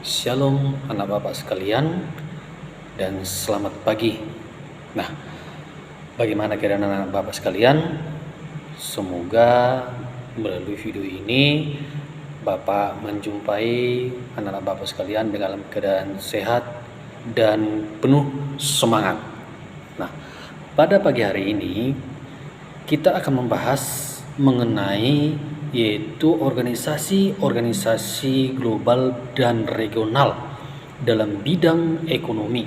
Shalom anak bapak sekalian dan selamat pagi. Nah, bagaimana keadaan anak bapak sekalian? Semoga melalui video ini bapak menjumpai anak bapak sekalian dalam keadaan sehat dan penuh semangat. Nah, pada pagi hari ini kita akan membahas mengenai yaitu organisasi-organisasi global dan regional dalam bidang ekonomi.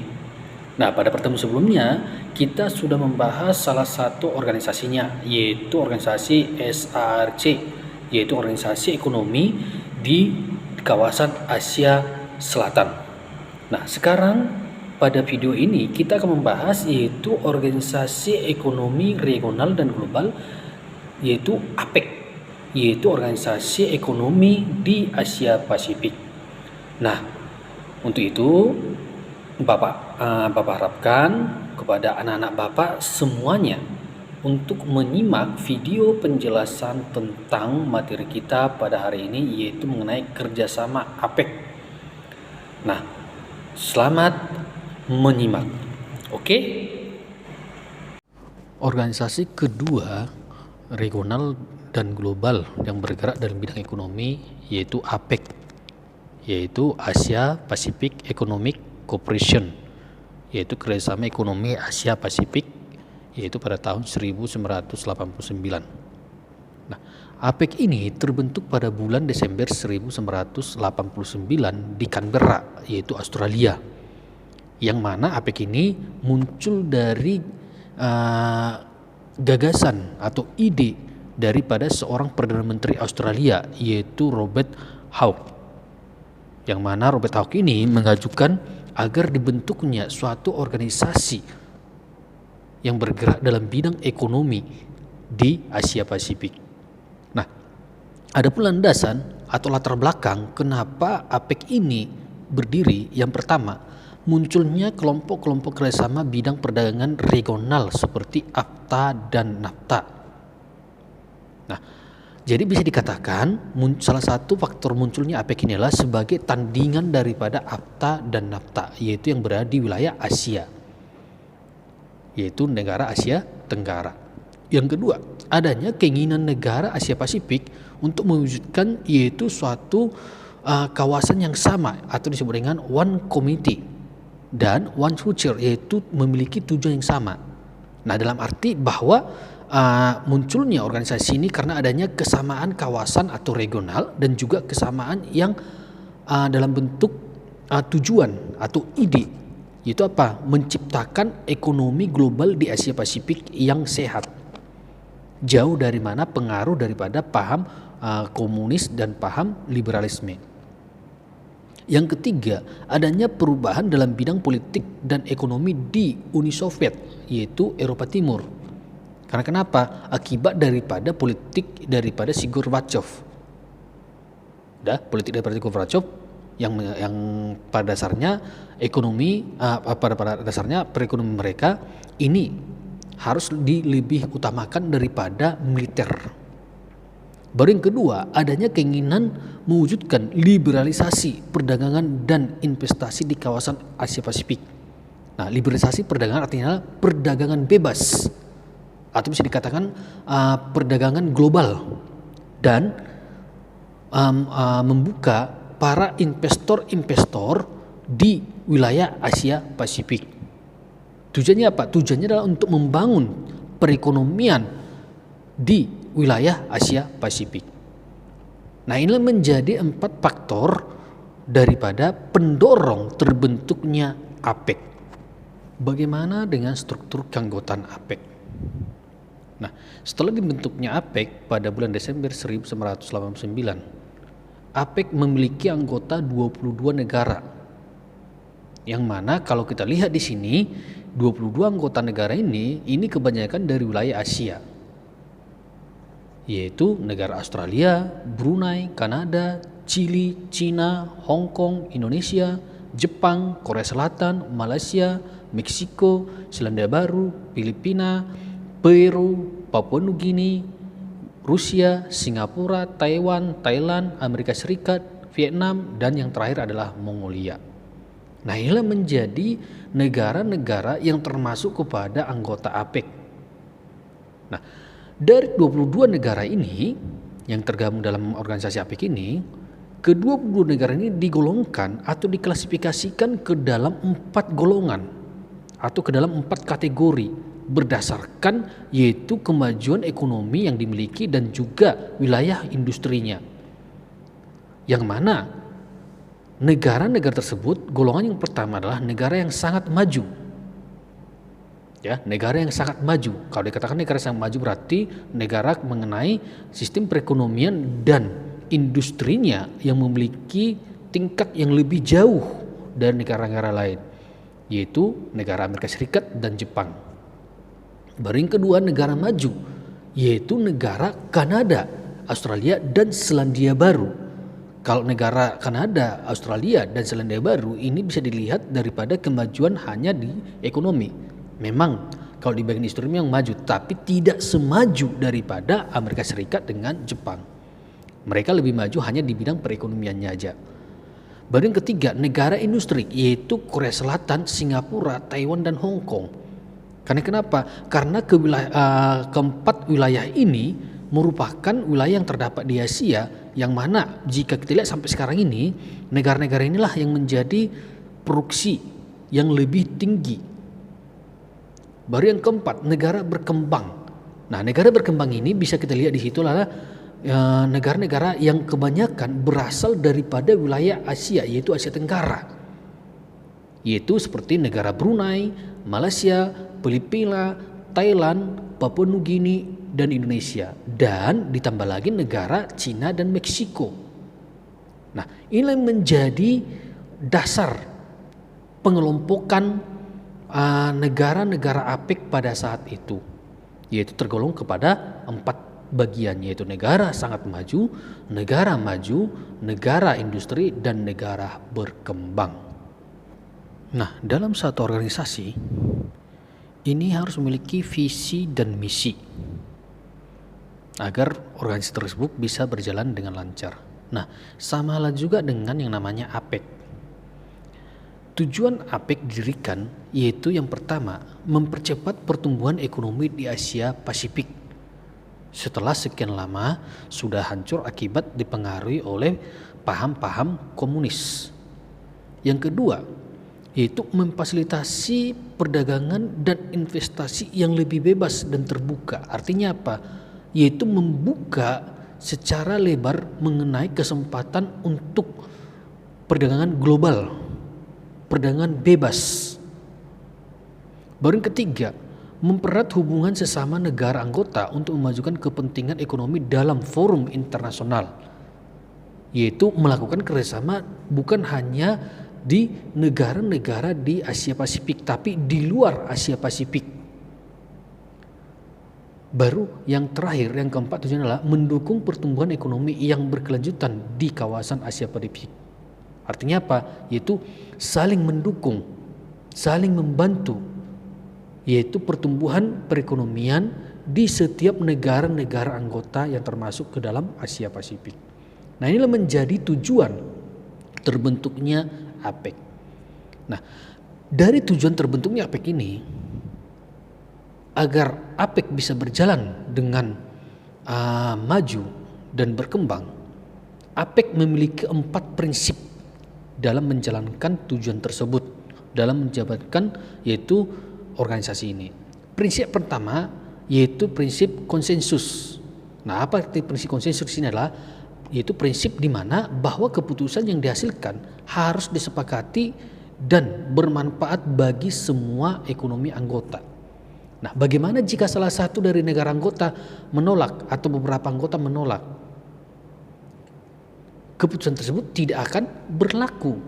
Nah, pada pertemuan sebelumnya kita sudah membahas salah satu organisasinya, yaitu organisasi SARC, yaitu organisasi ekonomi di kawasan Asia Selatan. Nah, sekarang pada video ini kita akan membahas yaitu organisasi ekonomi regional dan global, yaitu APEC, yaitu organisasi ekonomi di Asia Pasifik. Nah, untuk itu Bapak harapkan kepada anak-anak Bapak semuanya untuk menyimak video penjelasan tentang materi kita pada hari ini, yaitu mengenai kerjasama APEC. Nah, selamat menyimak. Oke? Organisasi kedua regional dan global yang bergerak dalam bidang ekonomi yaitu APEC, yaitu Asia Pacific Economic Cooperation, yaitu kerjasama ekonomi Asia Pasifik, yaitu pada tahun 1989. Nah, APEC ini terbentuk pada bulan Desember 1989 di Canberra, yaitu Australia, yang mana APEC ini muncul dari gagasan atau ide daripada seorang Perdana Menteri Australia, yaitu Robert Hawke, yang mana Robert Hawke ini mengajukan agar dibentuknya suatu organisasi yang bergerak dalam bidang ekonomi di Asia Pasifik. Nah, ada pun landasan atau latar belakang kenapa APEC ini berdiri. Yang pertama, munculnya kelompok-kelompok kerjasama bidang perdagangan regional seperti AFTA dan NAFTA. Nah, jadi bisa dikatakan salah satu faktor munculnya APEC inilah sebagai tandingan daripada AFTA dan NAFTA, yaitu yang berada di wilayah Asia, yaitu negara Asia Tenggara. Yang kedua, adanya keinginan negara Asia Pasifik untuk mewujudkan yaitu suatu kawasan yang sama atau disebut dengan One Community dan One Future, yaitu memiliki tujuan yang sama. Nah, dalam arti bahwa munculnya organisasi ini karena adanya kesamaan kawasan atau regional dan juga kesamaan yang dalam bentuk tujuan atau ide, yaitu apa? Menciptakan ekonomi global di Asia Pasifik yang sehat, jauh dari mana pengaruh daripada paham komunis dan paham liberalisme. Yang ketiga, adanya perubahan dalam bidang politik dan ekonomi di Uni Soviet, yaitu Eropa Timur. Karena kenapa? Akibat daripada politik daripada si Gorbachev. Politik daripada si Gorbachev yang pada dasarnya ekonomi pada dasarnya perekonomian mereka ini harus lebih utamakan daripada militer. Baru yang kedua, adanya keinginan mewujudkan liberalisasi perdagangan dan investasi di kawasan Asia Pasifik. Nah, liberalisasi perdagangan artinya perdagangan bebas, atau bisa dikatakan perdagangan global, dan membuka para investor-investor di wilayah Asia Pasifik. Tujuannya apa? Tujuannya adalah untuk membangun perekonomian di wilayah Asia Pasifik. Nah, inilah menjadi 4 faktor daripada pendorong terbentuknya APEC. Bagaimana dengan struktur keanggotaan APEC? Nah, setelah dibentuknya APEC pada bulan Desember 1989, APEC memiliki anggota 22 negara. Yang mana kalau kita lihat di sini, 22 anggota negara ini kebanyakan dari wilayah Asia, yaitu negara Australia, Brunei, Kanada, Chili, Cina, Hong Kong, Indonesia, Jepang, Korea Selatan, Malaysia, Meksiko, Selandia Baru, Filipina, Peru, Papua Nugini, Rusia, Singapura, Taiwan, Thailand, Amerika Serikat, Vietnam, dan yang terakhir adalah Mongolia. Nah, inilah menjadi negara-negara yang termasuk kepada anggota APEC. Nah, dari 22 negara ini yang tergabung dalam organisasi APEC ini, ke-22 negara ini digolongkan atau diklasifikasikan ke dalam 4 golongan atau ke dalam 4 kategori berdasarkan yaitu kemajuan ekonomi yang dimiliki dan juga wilayah industrinya. Yang mana negara-negara tersebut, golongan yang pertama adalah negara yang sangat maju. Ya, negara yang sangat maju. Kalau dikatakan negara yang sangat maju berarti negara mengenai sistem perekonomian dan industrinya yang memiliki tingkat yang lebih jauh dari negara-negara lain, yaitu negara Amerika Serikat dan Jepang. Baru yang kedua negara maju, yaitu negara Kanada, Australia, dan Selandia Baru. Kalau negara Kanada, Australia, dan Selandia Baru ini bisa dilihat daripada kemajuan hanya di ekonomi. Memang kalau di bagian industri yang maju, tapi tidak semaju daripada Amerika Serikat dengan Jepang. Mereka lebih maju hanya di bidang perekonomiannya aja. Baru yang ketiga, negara industri, yaitu Korea Selatan, Singapura, Taiwan, dan Hong Kong. Karena kenapa? Karena keempat wilayah ini merupakan wilayah yang terdapat di Asia, yang mana jika kita lihat sampai sekarang ini, negara-negara inilah yang menjadi produksi yang lebih tinggi. Baru yang keempat, negara berkembang. Nah, negara berkembang ini bisa kita lihat di situ adalah negara-negara yang kebanyakan berasal daripada wilayah Asia, yaitu Asia Tenggara, yaitu seperti negara Brunei, Malaysia, Filipina, Thailand, Papua Nugini, dan Indonesia, dan ditambah lagi negara Cina dan Meksiko. Nah, ini menjadi dasar pengelompokan negara-negara APEC pada saat itu, yaitu tergolong kepada 4 bagian, yaitu negara sangat maju, negara industri, dan negara berkembang. Nah, dalam satu organisasi ini harus memiliki visi dan misi agar organisasi tersebut bisa berjalan dengan lancar. Nah, sama halnya juga dengan yang namanya APEC. Tujuan APEC didirikan yaitu yang pertama, mempercepat pertumbuhan ekonomi di Asia Pasifik setelah sekian lama sudah hancur akibat dipengaruhi oleh paham-paham komunis. Yang kedua, yaitu memfasilitasi perdagangan dan investasi yang lebih bebas dan terbuka. Artinya apa? Yaitu membuka secara lebar mengenai kesempatan untuk perdagangan global, perdagangan bebas. Baru yang ketiga, mempererat hubungan sesama negara anggota untuk memajukan kepentingan ekonomi dalam forum internasional, yaitu melakukan kerjasama bukan hanya di negara-negara di Asia Pasifik, tapi di luar Asia Pasifik. Baru yang terakhir, yang keempat, tujuan adalah mendukung pertumbuhan ekonomi yang berkelanjutan di kawasan Asia Pasifik. Artinya apa? Yaitu saling mendukung, saling membantu, yaitu pertumbuhan perekonomian di setiap negara-negara anggota yang termasuk ke dalam Asia Pasifik. Nah, inilah menjadi tujuan terbentuknya APEC. Nah, dari tujuan terbentuknya APEC ini, agar APEC bisa berjalan dengan maju dan berkembang, APEC memiliki 4 prinsip dalam menjalankan tujuan tersebut, dalam menjabatkan yaitu organisasi ini. Prinsip pertama yaitu prinsip konsensus. Nah, apa arti prinsip konsensus ini adalah yaitu prinsip di mana bahwa keputusan yang dihasilkan harus disepakati dan bermanfaat bagi semua ekonomi anggota. Nah, bagaimana jika salah satu dari negara anggota menolak atau beberapa anggota menolak? Keputusan tersebut tidak akan berlaku.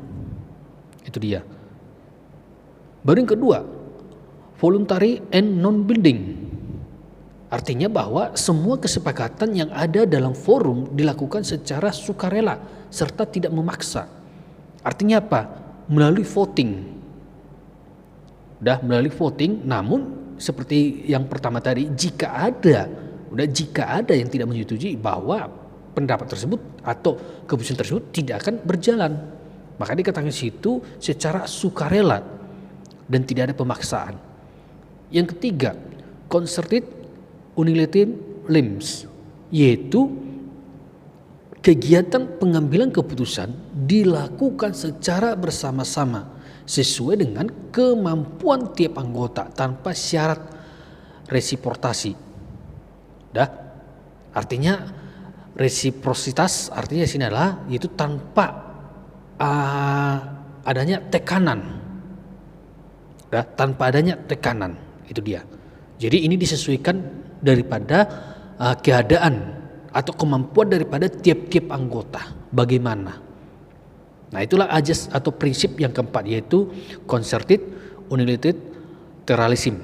Itu dia. Baru yang kedua, voluntary and non-binding. Artinya bahwa semua kesepakatan yang ada dalam forum dilakukan secara sukarela serta tidak memaksa. Artinya apa? Melalui voting. Melalui voting, namun seperti yang pertama tadi, jika ada yang tidak menyetujui bahwa pendapat tersebut atau keputusan tersebut tidak akan berjalan. Maka dikatakan di situ secara sukarela dan tidak ada pemaksaan. Yang ketiga, concerted unilateral limbs, yaitu kegiatan pengambilan keputusan dilakukan secara bersama-sama sesuai dengan kemampuan tiap anggota tanpa syarat resiprosasi. Artinya resiprositas artinya sini adalah yaitu tanpa adanya tekanan. Tanpa adanya tekanan, itu dia. Jadi ini disesuaikan daripada keadaan atau kemampuan daripada tiap-tiap anggota. Bagaimana? Nah, itulah ajas atau prinsip yang keempat, yaitu concerted unilateralism.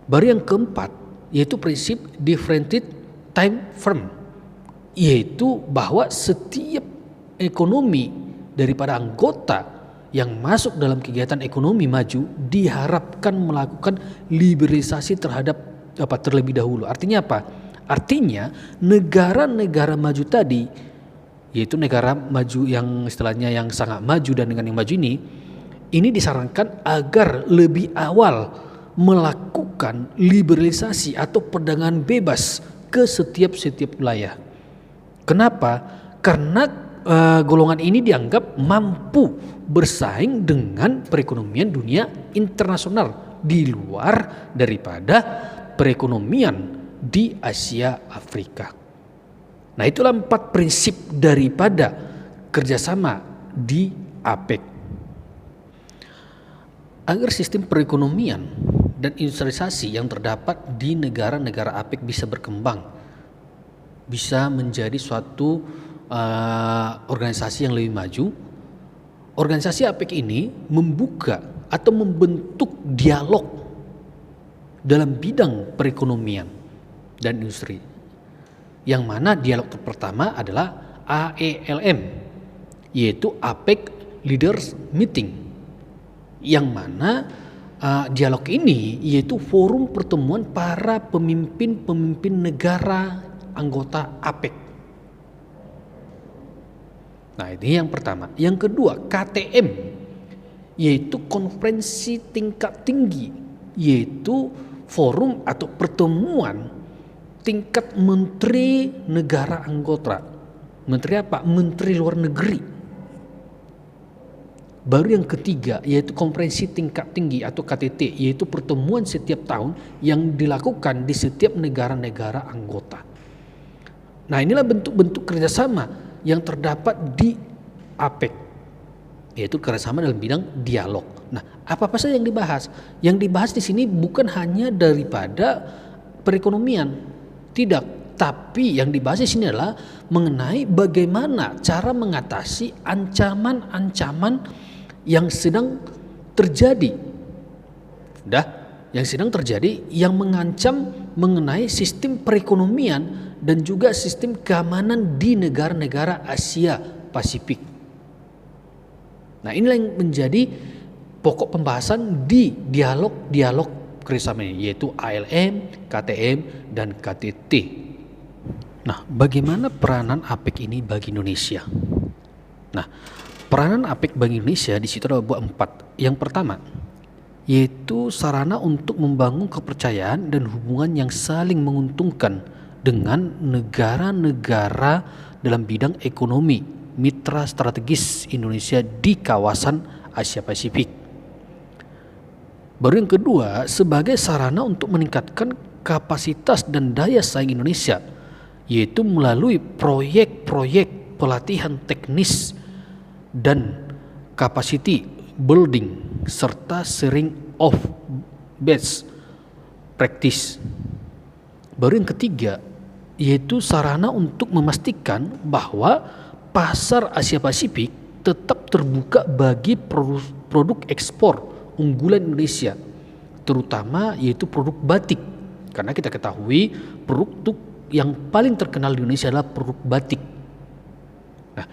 Baru yang keempat yaitu prinsip differentiated time frame, yaitu bahwa setiap ekonomi daripada anggota yang masuk dalam kegiatan ekonomi maju diharapkan melakukan liberalisasi terlebih dahulu. Artinya apa? Artinya negara-negara maju tadi, yaitu negara maju yang istilahnya yang sangat maju dan dengan yang maju ini disarankan agar lebih awal melakukan liberalisasi atau perdagangan bebas ke setiap wilayah. Kenapa? Karena golongan ini dianggap mampu bersaing dengan perekonomian dunia internasional di luar daripada perekonomian di Asia Afrika. Nah, itulah 4 prinsip daripada kerjasama di APEC. Agar sistem perekonomian dan industrialisasi yang terdapat di negara-negara APEC bisa berkembang, bisa menjadi suatu organisasi yang lebih maju, organisasi APEC ini membuka atau membentuk dialog dalam bidang perekonomian dan industri. Yang mana dialog pertama adalah AELM, yaitu APEC Leaders Meeting, yang mana dialog ini yaitu forum pertemuan para pemimpin negara anggota APEC. Nah, ini yang pertama. Yang kedua, KTM, yaitu konferensi tingkat tinggi, yaitu forum atau pertemuan tingkat menteri negara anggota. Menteri apa? Menteri luar negeri. Baru yang ketiga, yaitu konferensi tingkat tinggi atau KTT, yaitu pertemuan setiap tahun yang dilakukan di setiap negara-negara anggota. Nah, inilah bentuk-bentuk kerjasama yang terdapat di APEC, yaitu kerjasama dalam bidang dialog. Nah, apa saja yang dibahas? Yang dibahas di sini bukan hanya daripada perekonomian, tidak, tapi yang dibahas di sini adalah mengenai bagaimana cara mengatasi ancaman-ancaman yang sedang terjadi, yang mengancam mengenai sistem perekonomian dan juga sistem keamanan di negara-negara Asia Pasifik. Nah, inilah yang menjadi pokok pembahasan di dialog kerjasama ini, yaitu ALM, KTM, dan KTT. Nah, bagaimana peranan APEC ini bagi Indonesia? Nah, peranan APEC bagi Indonesia di situ ada 4. Yang pertama, yaitu sarana untuk membangun kepercayaan dan hubungan yang saling menguntungkan dengan negara-negara dalam bidang ekonomi mitra strategis Indonesia di kawasan Asia Pasifik. Baru yang kedua, sebagai sarana untuk meningkatkan kapasitas dan daya saing Indonesia, yaitu melalui proyek-proyek pelatihan teknis dan capacity building serta sharing of best practice. Baru yang ketiga, yaitu sarana untuk memastikan bahwa pasar Asia Pasifik tetap terbuka bagi produk ekspor unggulan Indonesia, terutama yaitu produk batik. Karena kita ketahui produk yang paling terkenal di Indonesia adalah produk batik. Nah,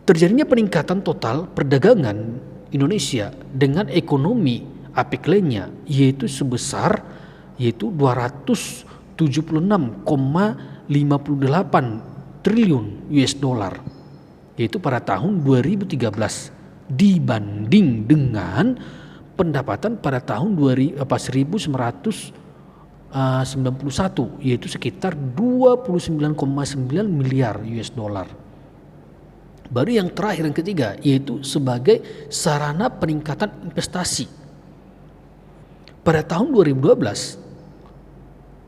terjadinya peningkatan total perdagangan Indonesia dengan ekonomi APEC lainnya yaitu sebesar 276,58 triliun US dollar, yaitu pada tahun 2013, dibanding dengan pendapatan pada tahun 1991, yaitu sekitar 29,9 miliar US dollar. Baru yang terakhir, yang ketiga, yaitu sebagai sarana peningkatan investasi. Pada tahun 2012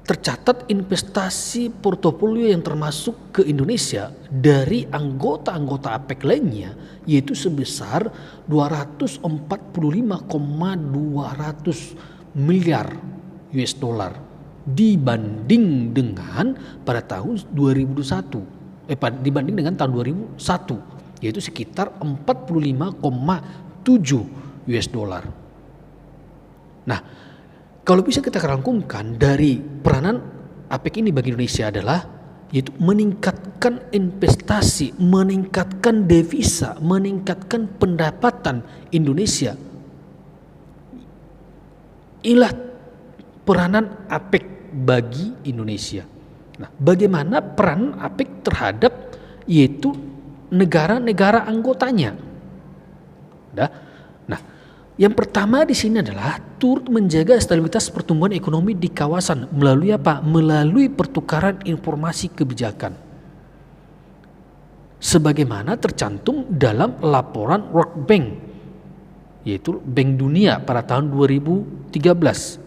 tercatat investasi portofolio yang termasuk ke Indonesia dari anggota-anggota APEC lainnya yaitu sebesar 245,200 miliar US dollar dibanding dengan pada tahun 2021 dibanding dengan tahun 2001 yaitu sekitar 45,7 US dollar. Nah, kalau bisa kita rangkumkan dari peranan APEC ini bagi Indonesia adalah yaitu meningkatkan investasi, meningkatkan devisa, meningkatkan pendapatan Indonesia. Inilah peranan APEC bagi Indonesia. Nah, bagaimana peran APEC terhadap yaitu negara-negara anggotanya? Nah, yang pertama di sini adalah turut menjaga stabilitas pertumbuhan ekonomi di kawasan melalui apa? Melalui pertukaran informasi kebijakan. Sebagaimana tercantum dalam laporan World Bank, yaitu Bank Dunia pada tahun 2013.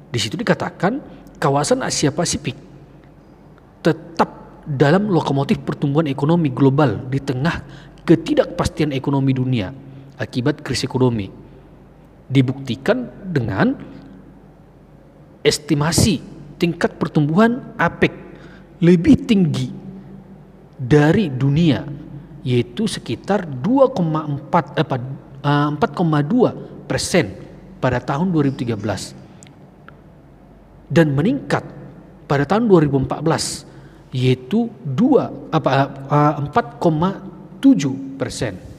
Di situ dikatakan kawasan Asia Pasifik tetap dalam lokomotif pertumbuhan ekonomi global di tengah ketidakpastian ekonomi dunia akibat krisis ekonomi. Dibuktikan dengan estimasi tingkat pertumbuhan APEC lebih tinggi dari dunia, yaitu sekitar 4,2% pada tahun 2013 dan meningkat pada tahun 2014 yaitu 4,7%.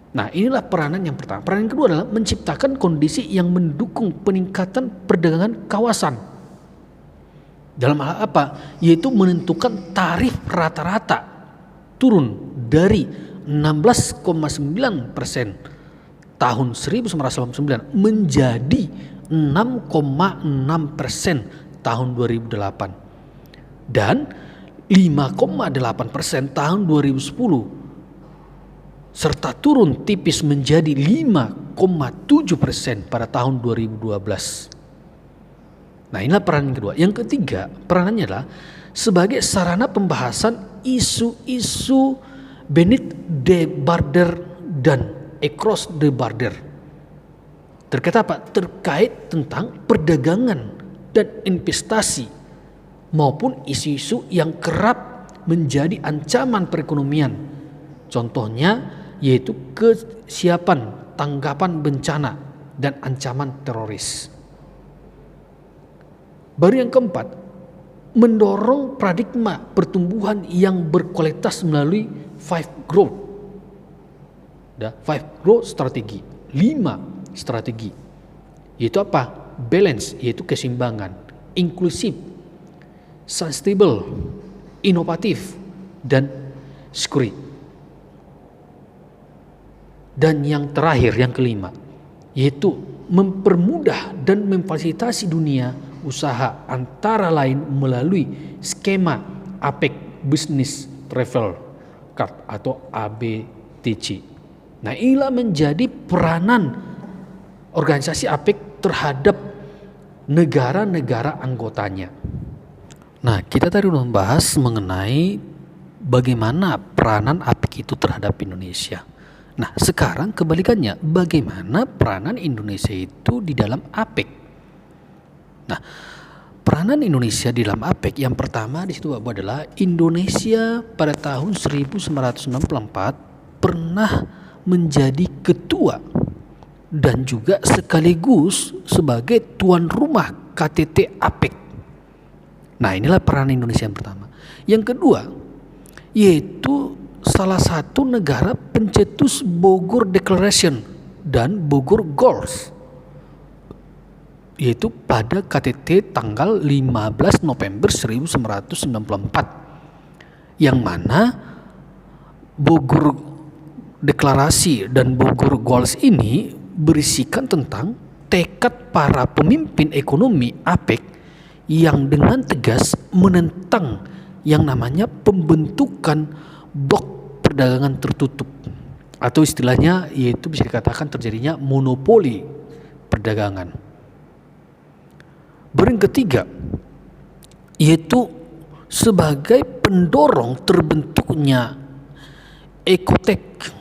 Nah, inilah peranan yang pertama. Peranan yang kedua adalah menciptakan kondisi yang mendukung peningkatan perdagangan kawasan. Dalam hal apa? Yaitu menentukan tarif rata-rata turun dari 16,9% tahun 1989 menjadi 6,6% tahun 2008 dan 5,8% tahun 2010 serta turun tipis menjadi 5,7% pada tahun 2012. Nah, inilah peran yang kedua. Yang ketiga, peranannya adalah sebagai sarana pembahasan isu-isu beneath the border dan across the border. Terkait apa? Terkait tentang perdagangan dan investasi maupun isu-isu yang kerap menjadi ancaman perekonomian. Contohnya yaitu kesiapan tanggapan bencana dan ancaman teroris. Baru yang keempat, mendorong paradigma pertumbuhan yang berkualitas melalui 5 growth strategi, 5 strategi. Yaitu apa? Balance, yaitu keseimbangan, inklusif, sustainable, inovatif, dan security. Dan yang terakhir, yang kelima, yaitu mempermudah dan memfasilitasi dunia usaha antara lain melalui skema APEC Business Travel Card atau ABTC. Nah, inilah menjadi peranan organisasi APEC terhadap negara-negara anggotanya. Nah, kita tadi membahas mengenai bagaimana peranan APEC itu terhadap Indonesia. Nah, sekarang kebalikannya, bagaimana peranan Indonesia itu di dalam APEC? Nah, peranan Indonesia di dalam APEC yang pertama di situ adalah Indonesia pada tahun 1964 pernah menjadi ketua dan juga sekaligus sebagai tuan rumah KTT APEC. Nah, inilah peranan Indonesia yang pertama. Yang kedua, yaitu salah satu negara pencetus Bogor Declaration dan Bogor Goals, yaitu pada KTT tanggal 15 November 1994. yang mana Bogor Deklarasi dan Bogor Goals ini berisikan tentang tekad para pemimpin ekonomi APEC yang dengan tegas menentang yang namanya pembentukan blok perdagangan tertutup, atau istilahnya yaitu bisa dikatakan terjadinya monopoli perdagangan. Baru yang ketiga, yaitu sebagai pendorong terbentuknya Ecotech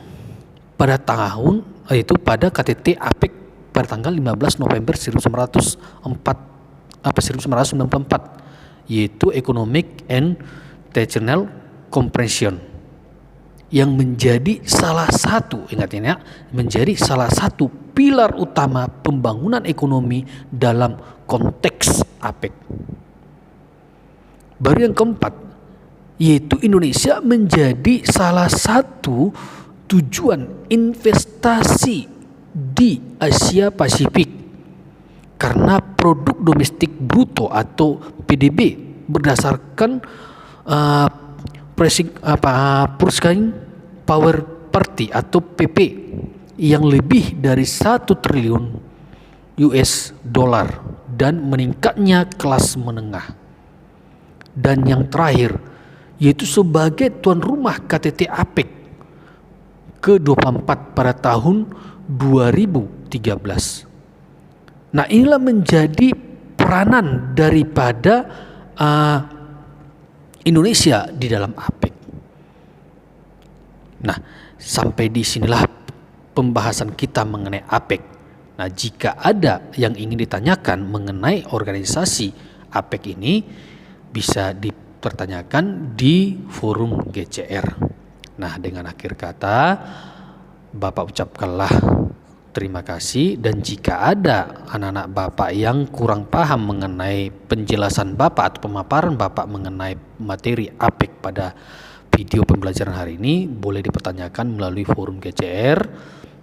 pada tahun, yaitu pada KTT APEC pada tanggal 15 November 1994, yaitu Economic and Technical Comprehension, yang menjadi salah satu, ingat ini ya, menjadi salah satu pilar utama pembangunan ekonomi dalam konteks APEC. Baru yang keempat, yaitu Indonesia menjadi salah satu tujuan investasi di Asia Pasifik karena produk domestik bruto atau PDB berdasarkan Purchasing Power Parity atau PP yang lebih dari 1 triliun US dollar dan meningkatnya kelas menengah. Dan yang terakhir, yaitu sebagai tuan rumah KTT APEC ke-24 pada tahun 2013. Nah, inilah menjadi peranan daripada Indonesia di dalam APEC. Nah, sampai di sinilah pembahasan kita mengenai APEC. Nah, jika ada yang ingin ditanyakan mengenai organisasi APEC ini, bisa dipertanyakan di forum GCR. Nah, dengan akhir kata, Bapak ucapkanlah terima kasih, dan jika ada anak-anak Bapak yang kurang paham mengenai penjelasan Bapak atau pemaparan Bapak mengenai materi APEC pada video pembelajaran hari ini, boleh dipertanyakan melalui forum GCR,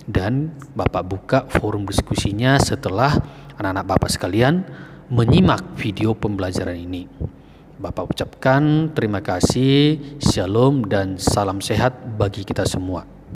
dan Bapak buka forum diskusinya setelah anak-anak Bapak sekalian menyimak video pembelajaran ini. Bapak ucapkan terima kasih, shalom dan salam sehat bagi kita semua.